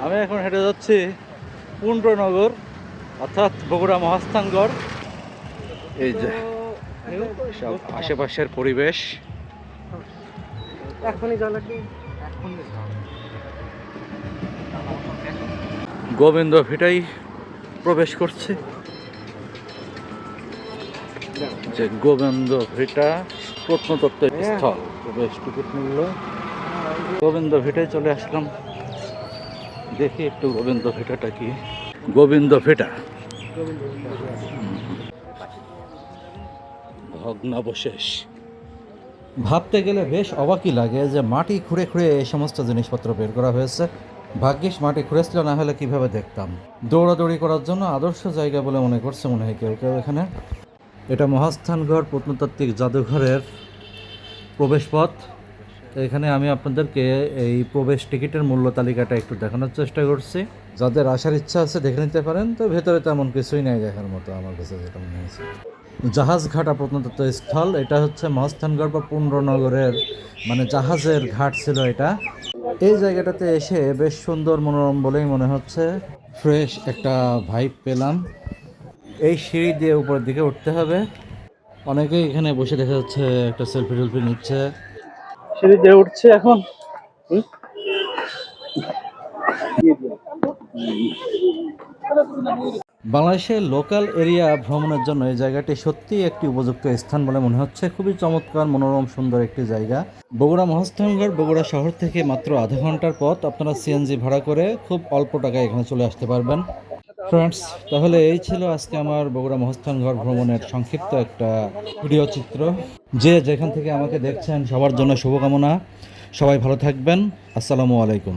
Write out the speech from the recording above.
আমি এখন হেঁটে যাচ্ছি পুণ্ড্রনগর অর্থাৎ বগুড়া মহাস্থানগড়। এই যে সব আশেপাশের পরিবেশ। গোবিন্দ ভিটাই প্রবেশ করছে, যে গোবিন্দ ভিটা প্রত্নতত্ত্ব স্থল, প্রবেশ টিকিট মূল্য। গোবিন্দ ভিটায় চলে আসলাম, দেখি একটু গোবিন্দ ভিটাটা কি। গোবিন্দ ভিটা ভগ্নাবশেষ। ভাবতে গেলে বেশ অবাকই লাগে যে মাটি খুঁড়ে খুঁড়ে এই সমস্ত জিনিসপত্র বের করা হয়েছে। ভাগ্যিস মাটি খুঁড়েছিল, না হলে কিভাবে দেখতাম। দৌড়াদৌড়ি করার জন্য আদর্শ জায়গা বলে মনে করছে মনে হয় কেউ কেউ এখানে। এটা মহাস্থানগড় প্রত্নতাত্ত্বিক জাদুঘরের প্রবেশপথ। এখানে আমি আপনাদেরকে এই প্রবেশ টিকিটের মূল্য তালিকাটা একটু দেখানোর চেষ্টা করছি। যাদের আসার ইচ্ছা আছে দেখে নিতে পারেন। তো ভেতরে তেমন কিছুই নাই দেখার মতো আমার কাছে যেটা মনে হয়েছে। জাহাজঘাটা প্রত্নতত্ত্ব স্থল, এটা হচ্ছে মহাস্থানগড় বা পুণ্ড্রনগরের মানে জাহাজের ঘাট ছিল এটা। এই জায়গাটাতে এসে বেশ সুন্দর মনোরম বলেই মনে হচ্ছে। ফ্রেশ একটা ভাইব পেলাম। এই সিঁড়ি দিয়ে উপরের দিকে উঠতে হবে। অনেকেই এখানে বসে দেখা যাচ্ছে একটা সেলফি টেলফি নিচ্ছে। সিঁড়ি দিয়ে উঠছে এখন। বাংলাদেশের লোকাল এরিয়া ভ্রমণের জন্য এই জায়গাটি সত্যিই একটি উপযুক্ত স্থান বলে মনে হচ্ছে। খুবই চমৎকার, মনোরম, সুন্দর একটি জায়গা। বগুড়া মহাস্থানগড় বগুড়া শহর থেকে মাত্র আধা ঘন্টার পথ। আপনারা সিএনজি ভাড়া করে খুব অল্প টাকায় এখানে চলে আসতে পারবেন। ফ্রেন্ডস, তাহলে এই ছিল আজকে আমার বগুড়া মহাস্থানগড় ভ্রমণের সংক্ষিপ্ত একটা ভিডিও চিত্র। যে যেখান থেকে আমাকে দেখছেন সবার জন্য শুভকামনা। সবাই ভালো থাকবেন। আসসালামু আলাইকুম।